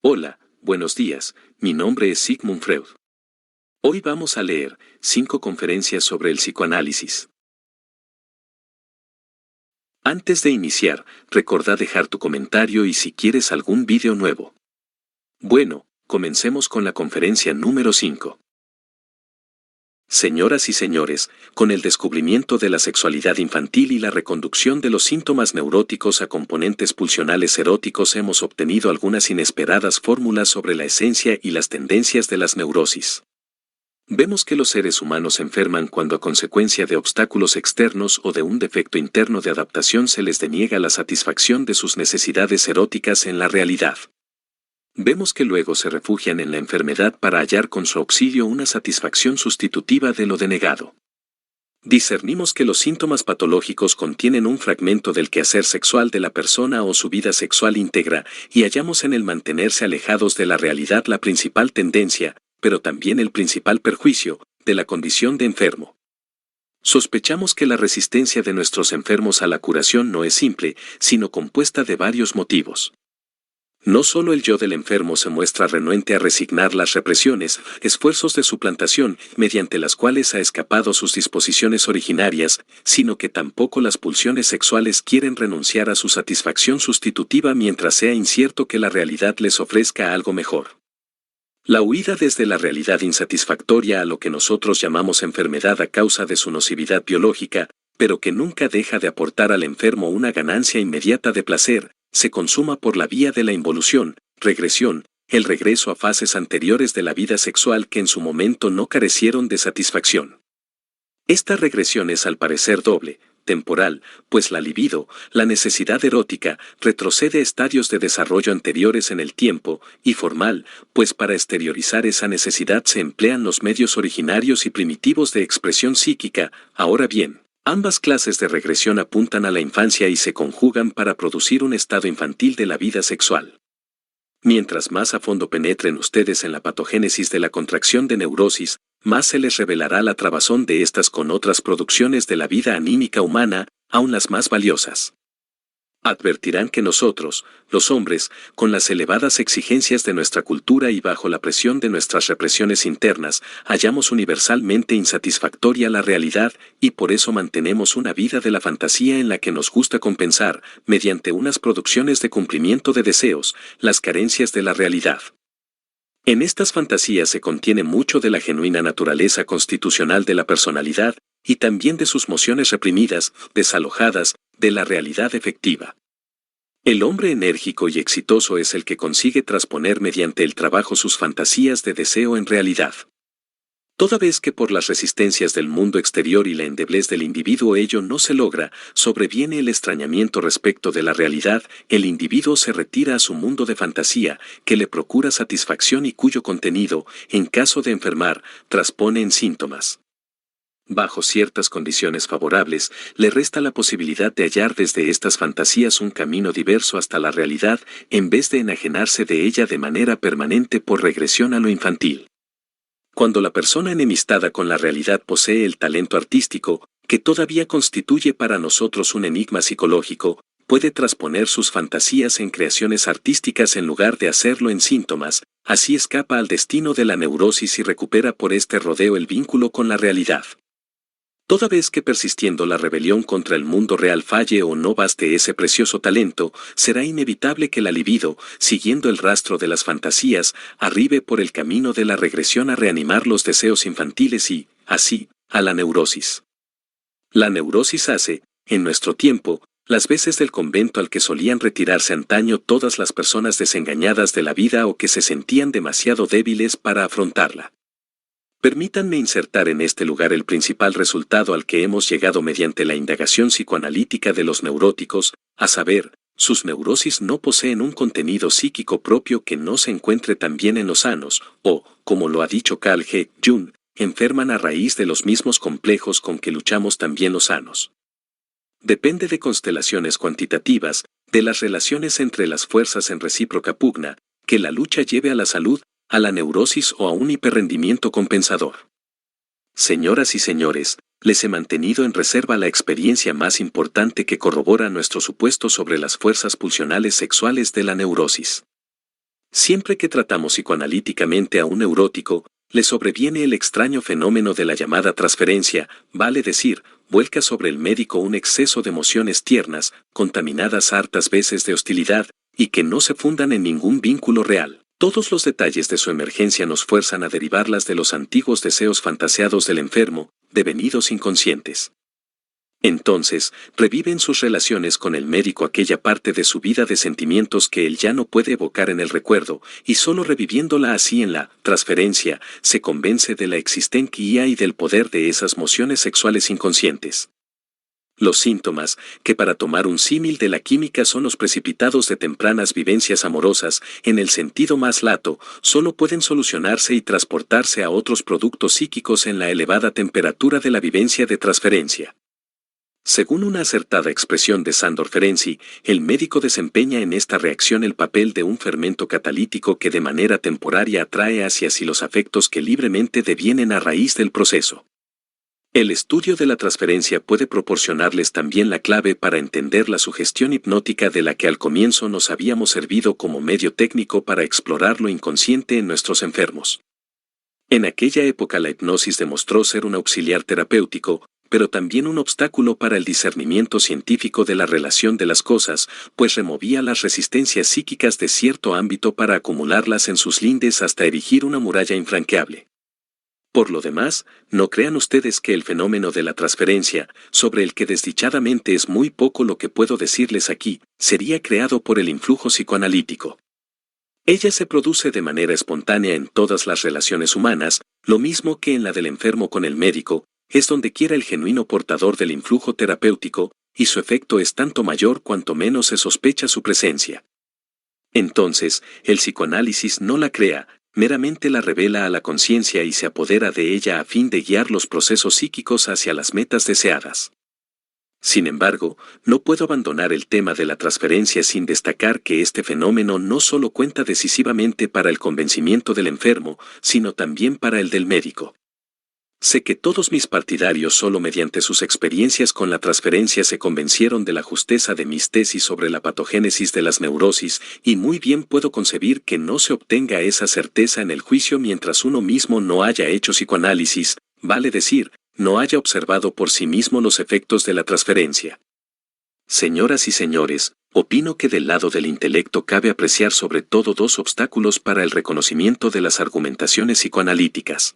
Hola, buenos días, mi nombre es Sigmund Freud. Hoy vamos a leer 5 conferencias sobre el psicoanálisis. Antes de iniciar, recordá dejar tu comentario y si quieres algún vídeo nuevo. Bueno, comencemos con la conferencia número 5. Señoras y señores, con el descubrimiento de la sexualidad infantil y la reconducción de los síntomas neuróticos a componentes pulsionales eróticos hemos obtenido algunas inesperadas fórmulas sobre la esencia y las tendencias de las neurosis. Vemos que los seres humanos enferman cuando a consecuencia de obstáculos externos o de un defecto interno de adaptación se les deniega la satisfacción de sus necesidades eróticas en la realidad. Vemos que luego se refugian en la enfermedad para hallar con su auxilio una satisfacción sustitutiva de lo denegado. Discernimos que los síntomas patológicos contienen un fragmento del quehacer sexual de la persona o su vida sexual íntegra, y hallamos en el mantenerse alejados de la realidad la principal tendencia, pero también el principal perjuicio, de la condición de enfermo. Sospechamos que la resistencia de nuestros enfermos a la curación no es simple, sino compuesta de varios motivos. No solo el yo del enfermo se muestra renuente a resignar las represiones, esfuerzos de suplantación, mediante las cuales ha escapado sus disposiciones originarias, sino que tampoco las pulsiones sexuales quieren renunciar a su satisfacción sustitutiva mientras sea incierto que la realidad les ofrezca algo mejor. La huida desde la realidad insatisfactoria a lo que nosotros llamamos enfermedad a causa de su nocividad biológica, pero que nunca deja de aportar al enfermo una ganancia inmediata de placer, se consuma por la vía de la involución, regresión, el regreso a fases anteriores de la vida sexual que en su momento no carecieron de satisfacción. Esta regresión es al parecer doble, temporal, pues la libido, la necesidad erótica, retrocede estadios de desarrollo anteriores en el tiempo, y formal, pues para exteriorizar esa necesidad se emplean los medios originarios y primitivos de expresión psíquica. Ahora bien, ambas clases de regresión apuntan a la infancia y se conjugan para producir un estado infantil de la vida sexual. Mientras más a fondo penetren ustedes en la patogénesis de la contracción de neurosis, más se les revelará la trabazón de estas con otras producciones de la vida anímica humana, aun las más valiosas. Advertirán que nosotros, los hombres, con las elevadas exigencias de nuestra cultura y bajo la presión de nuestras represiones internas, hallamos universalmente insatisfactoria la realidad, y por eso mantenemos una vida de la fantasía en la que nos gusta compensar, mediante unas producciones de cumplimiento de deseos, las carencias de la realidad. En estas fantasías se contiene mucho de la genuina naturaleza constitucional de la personalidad, y también de sus mociones reprimidas, desalojadas, de la realidad efectiva. El hombre enérgico y exitoso es el que consigue trasponer mediante el trabajo sus fantasías de deseo en realidad. Toda vez que por las resistencias del mundo exterior y la endeblez del individuo ello no se logra, sobreviene el extrañamiento respecto de la realidad, el individuo se retira a su mundo de fantasía, que le procura satisfacción y cuyo contenido, en caso de enfermar, traspone en síntomas. Bajo ciertas condiciones favorables, le resta la posibilidad de hallar desde estas fantasías un camino diverso hasta la realidad, en vez de enajenarse de ella de manera permanente por regresión a lo infantil. Cuando la persona enemistada con la realidad posee el talento artístico, que todavía constituye para nosotros un enigma psicológico, puede trasponer sus fantasías en creaciones artísticas en lugar de hacerlo en síntomas, así escapa al destino de la neurosis y recupera por este rodeo el vínculo con la realidad. Toda vez que persistiendo la rebelión contra el mundo real falle o no baste ese precioso talento, será inevitable que la libido, siguiendo el rastro de las fantasías, arribe por el camino de la regresión a reanimar los deseos infantiles y, así, a la neurosis. La neurosis hace, en nuestro tiempo, las veces del convento al que solían retirarse antaño todas las personas desengañadas de la vida o que se sentían demasiado débiles para afrontarla. Permítanme insertar en este lugar el principal resultado al que hemos llegado mediante la indagación psicoanalítica de los neuróticos, a saber, sus neurosis no poseen un contenido psíquico propio que no se encuentre también en los sanos, o, como lo ha dicho Carl G. Jung, enferman a raíz de los mismos complejos con que luchamos también los sanos. Depende de constelaciones cuantitativas, de las relaciones entre las fuerzas en recíproca pugna, que la lucha lleve a la salud, a la neurosis o a un hiperrendimiento compensador. Señoras y señores, les he mantenido en reserva la experiencia más importante que corrobora nuestro supuesto sobre las fuerzas pulsionales sexuales de la neurosis. Siempre que tratamos psicoanalíticamente a un neurótico, le sobreviene el extraño fenómeno de la llamada transferencia, vale decir, vuelca sobre el médico un exceso de emociones tiernas, contaminadas hartas veces de hostilidad, y que no se fundan en ningún vínculo real. Todos los detalles de su emergencia nos fuerzan a derivarlas de los antiguos deseos fantaseados del enfermo, devenidos inconscientes. Entonces, revive en sus relaciones con el médico aquella parte de su vida de sentimientos que él ya no puede evocar en el recuerdo, y solo reviviéndola así en la transferencia, se convence de la existencia y del poder de esas mociones sexuales inconscientes. Los síntomas, que para tomar un símil de la química son los precipitados de tempranas vivencias amorosas, en el sentido más lato, solo pueden solucionarse y transportarse a otros productos psíquicos en la elevada temperatura de la vivencia de transferencia. Según una acertada expresión de Sándor Ferenczi, el médico desempeña en esta reacción el papel de un fermento catalítico que de manera temporaria atrae hacia sí los afectos que libremente devienen a raíz del proceso. El estudio de la transferencia puede proporcionarles también la clave para entender la sugestión hipnótica de la que al comienzo nos habíamos servido como medio técnico para explorar lo inconsciente en nuestros enfermos. En aquella época la hipnosis demostró ser un auxiliar terapéutico, pero también un obstáculo para el discernimiento científico de la relación de las cosas, pues removía las resistencias psíquicas de cierto ámbito para acumularlas en sus lindes hasta erigir una muralla infranqueable. Por lo demás, no crean ustedes que el fenómeno de la transferencia, sobre el que desdichadamente es muy poco lo que puedo decirles aquí, sería creado por el influjo psicoanalítico. Ella se produce de manera espontánea en todas las relaciones humanas, lo mismo que en la del enfermo con el médico, es donde quiera el genuino portador del influjo terapéutico, y su efecto es tanto mayor cuanto menos se sospecha su presencia. Entonces, el psicoanálisis no la crea, meramente la revela a la conciencia y se apodera de ella a fin de guiar los procesos psíquicos hacia las metas deseadas. Sin embargo, no puedo abandonar el tema de la transferencia sin destacar que este fenómeno no solo cuenta decisivamente para el convencimiento del enfermo, sino también para el del médico. Sé que todos mis partidarios solo mediante sus experiencias con la transferencia se convencieron de la justeza de mis tesis sobre la patogénesis de las neurosis, y muy bien puedo concebir que no se obtenga esa certeza en el juicio mientras uno mismo no haya hecho psicoanálisis, vale decir, no haya observado por sí mismo los efectos de la transferencia. Señoras y señores, opino que del lado del intelecto cabe apreciar sobre todo dos obstáculos para el reconocimiento de las argumentaciones psicoanalíticas.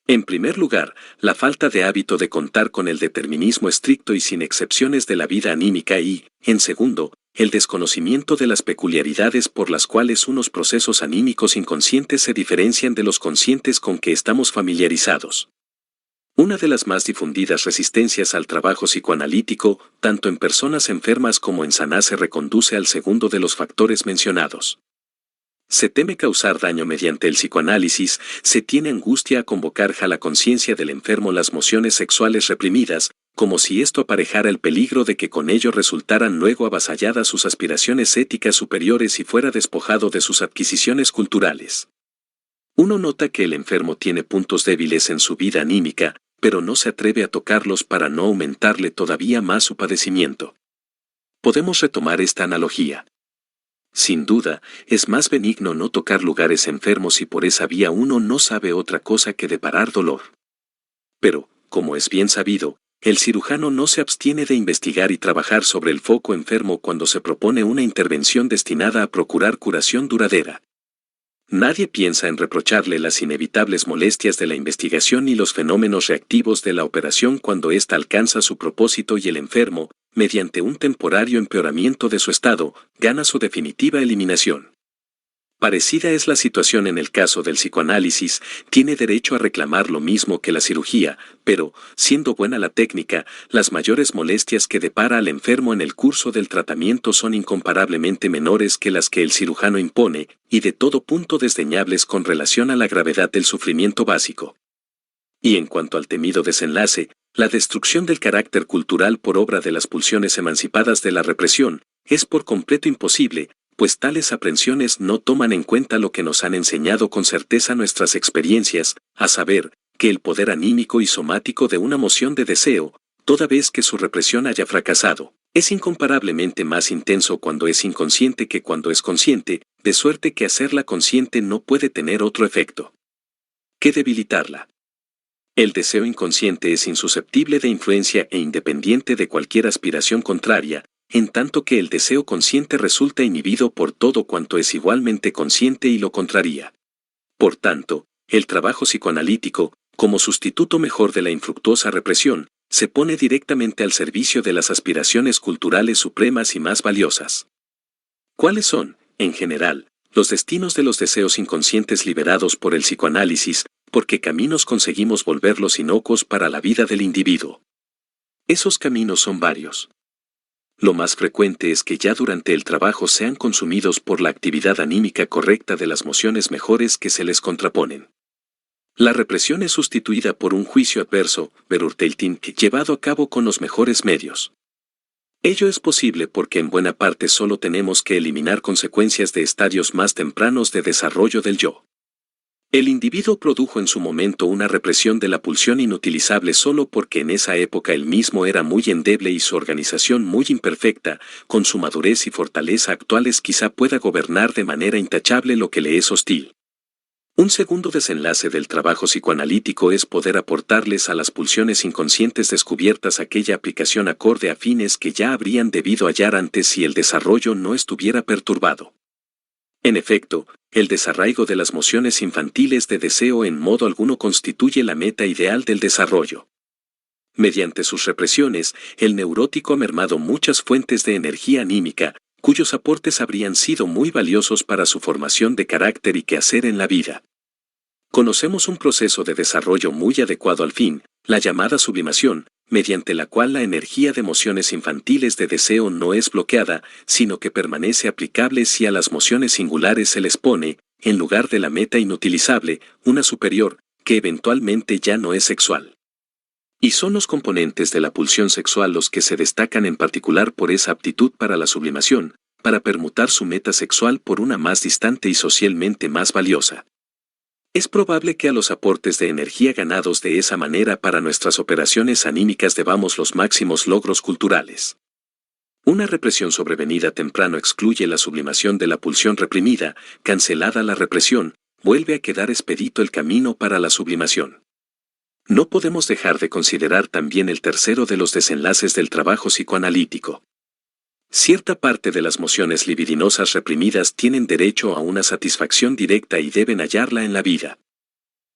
En primer lugar, la falta de hábito de contar con el determinismo estricto y sin excepciones de la vida anímica y, en segundo, el desconocimiento de las peculiaridades por las cuales unos procesos anímicos inconscientes se diferencian de los conscientes con que estamos familiarizados. Una de las más difundidas resistencias al trabajo psicoanalítico, tanto en personas enfermas como en sanas, se reconduce al segundo de los factores mencionados. Se teme causar daño mediante el psicoanálisis, se tiene angustia a convocar a la conciencia del enfermo las mociones sexuales reprimidas, como si esto aparejara el peligro de que con ello resultaran luego avasalladas sus aspiraciones éticas superiores y fuera despojado de sus adquisiciones culturales. Uno nota que el enfermo tiene puntos débiles en su vida anímica, pero no se atreve a tocarlos para no aumentarle todavía más su padecimiento. Podemos retomar esta analogía. Sin duda, es más benigno no tocar lugares enfermos y por esa vía uno no sabe otra cosa que deparar dolor. Pero, como es bien sabido, el cirujano no se abstiene de investigar y trabajar sobre el foco enfermo cuando se propone una intervención destinada a procurar curación duradera. Nadie piensa en reprocharle las inevitables molestias de la investigación ni los fenómenos reactivos de la operación cuando ésta alcanza su propósito y el enfermo, mediante un temporario empeoramiento de su estado, gana su definitiva eliminación. Parecida es la situación en el caso del psicoanálisis, tiene derecho a reclamar lo mismo que la cirugía, pero, siendo buena la técnica, las mayores molestias que depara al enfermo en el curso del tratamiento son incomparablemente menores que las que el cirujano impone, y de todo punto desdeñables con relación a la gravedad del sufrimiento básico. Y en cuanto al temido desenlace, la destrucción del carácter cultural por obra de las pulsiones emancipadas de la represión, es por completo imposible, pues tales aprensiones no toman en cuenta lo que nos han enseñado con certeza nuestras experiencias, a saber, que el poder anímico y somático de una moción de deseo, toda vez que su represión haya fracasado, es incomparablemente más intenso cuando es inconsciente que cuando es consciente, de suerte que hacerla consciente no puede tener otro efecto que debilitarla. El deseo inconsciente es insusceptible de influencia e independiente de cualquier aspiración contraria, en tanto que el deseo consciente resulta inhibido por todo cuanto es igualmente consciente y lo contraría. Por tanto, el trabajo psicoanalítico, como sustituto mejor de la infructuosa represión, se pone directamente al servicio de las aspiraciones culturales supremas y más valiosas. ¿Cuáles son, en general, los destinos de los deseos inconscientes liberados por el psicoanálisis, por qué caminos conseguimos volverlos inocuos para la vida del individuo? Esos caminos son varios. Lo más frecuente es que ya durante el trabajo sean consumidos por la actividad anímica correcta de las mociones mejores que se les contraponen. La represión es sustituida por un juicio adverso, Verurteilting, llevado a cabo con los mejores medios. Ello es posible porque en buena parte solo tenemos que eliminar consecuencias de estadios más tempranos de desarrollo del yo. El individuo produjo en su momento una represión de la pulsión inutilizable solo porque en esa época él mismo era muy endeble y su organización muy imperfecta, con su madurez y fortaleza actuales quizá pueda gobernar de manera intachable lo que le es hostil. Un segundo desenlace del trabajo psicoanalítico es poder aportarles a las pulsiones inconscientes descubiertas aquella aplicación acorde a fines que ya habrían debido hallar antes si el desarrollo no estuviera perturbado. En efecto, el desarraigo de las mociones infantiles de deseo en modo alguno constituye la meta ideal del desarrollo. Mediante sus represiones, el neurótico ha mermado muchas fuentes de energía anímica, cuyos aportes habrían sido muy valiosos para su formación de carácter y quehacer en la vida. Conocemos un proceso de desarrollo muy adecuado al fin, la llamada sublimación, mediante la cual la energía de mociones infantiles de deseo no es bloqueada, sino que permanece aplicable si a las mociones singulares se les pone, en lugar de la meta inutilizable, una superior, que eventualmente ya no es sexual. Y son los componentes de la pulsión sexual los que se destacan en particular por esa aptitud para la sublimación, para permutar su meta sexual por una más distante y socialmente más valiosa. Es probable que a los aportes de energía ganados de esa manera para nuestras operaciones anímicas debamos los máximos logros culturales. Una represión sobrevenida temprano excluye la sublimación de la pulsión reprimida, cancelada la represión, vuelve a quedar expedito el camino para la sublimación. No podemos dejar de considerar también el tercero de los desenlaces del trabajo psicoanalítico. Cierta parte de las mociones libidinosas reprimidas tienen derecho a una satisfacción directa y deben hallarla en la vida.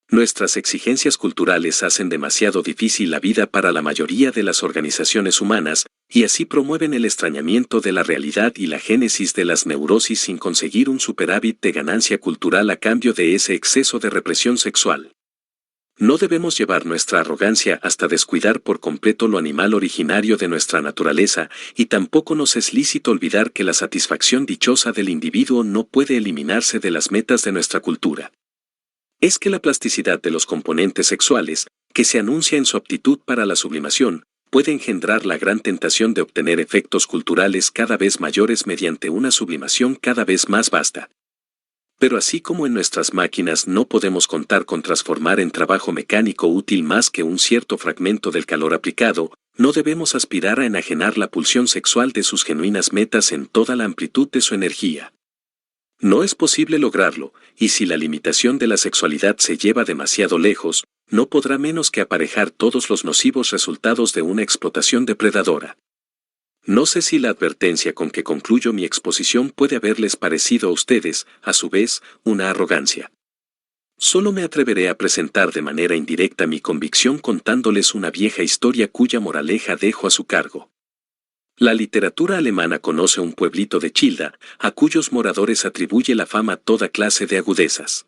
Nuestras exigencias culturales hacen demasiado difícil la vida para la mayoría de las organizaciones humanas, y así promueven el extrañamiento de la realidad y la génesis de las neurosis sin conseguir un superávit de ganancia cultural a cambio de ese exceso de represión sexual. No debemos llevar nuestra arrogancia hasta descuidar por completo lo animal originario de nuestra naturaleza, y tampoco nos es lícito olvidar que la satisfacción dichosa del individuo no puede eliminarse de las metas de nuestra cultura. Es que la plasticidad de los componentes sexuales, que se anuncia en su aptitud para la sublimación, puede engendrar la gran tentación de obtener efectos culturales cada vez mayores mediante una sublimación cada vez más vasta. Pero así como en nuestras máquinas no podemos contar con transformar en trabajo mecánico útil más que un cierto fragmento del calor aplicado, no debemos aspirar a enajenar la pulsión sexual de sus genuinas metas en toda la amplitud de su energía. No es posible lograrlo, y si la limitación de la sexualidad se lleva demasiado lejos, no podrá menos que aparejar todos los nocivos resultados de una explotación depredadora. No sé si la advertencia con que concluyo mi exposición puede haberles parecido a ustedes, a su vez, una arrogancia. Solo me atreveré a presentar de manera indirecta mi convicción contándoles una vieja historia cuya moraleja dejo a su cargo. La literatura alemana conoce un pueblito de Childa, a cuyos moradores atribuye la fama toda clase de agudezas.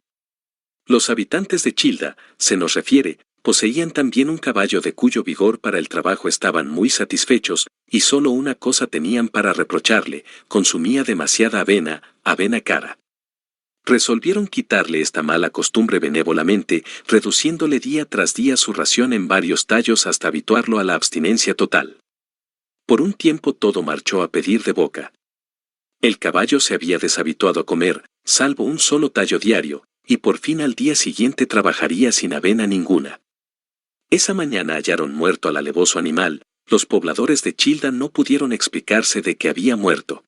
Los habitantes de Childa, se nos refiere, poseían también un caballo de cuyo vigor para el trabajo estaban muy satisfechos, y solo una cosa tenían para reprocharle: consumía demasiada avena, avena cara. Resolvieron quitarle esta mala costumbre benévolamente, reduciéndole día tras día su ración en varios tallos hasta habituarlo a la abstinencia total. Por un tiempo todo marchó a pedir de boca. El caballo se había deshabituado a comer, salvo un solo tallo diario, y por fin al día siguiente trabajaría sin avena ninguna. Esa mañana hallaron muerto al alevoso animal. Los pobladores de Childa no pudieron explicarse de qué había muerto.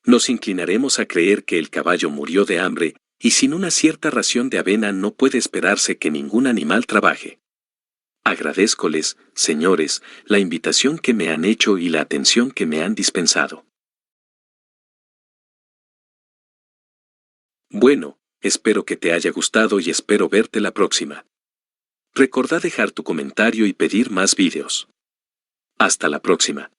Nos inclinaremos a creer que el caballo murió de hambre, y sin una cierta ración de avena no puede esperarse que ningún animal trabaje. Agradézcoles, señores, la invitación que me han hecho y la atención que me han dispensado. Bueno, espero que te haya gustado y espero verte la próxima. Recordá dejar tu comentario y pedir más vídeos. Hasta la próxima.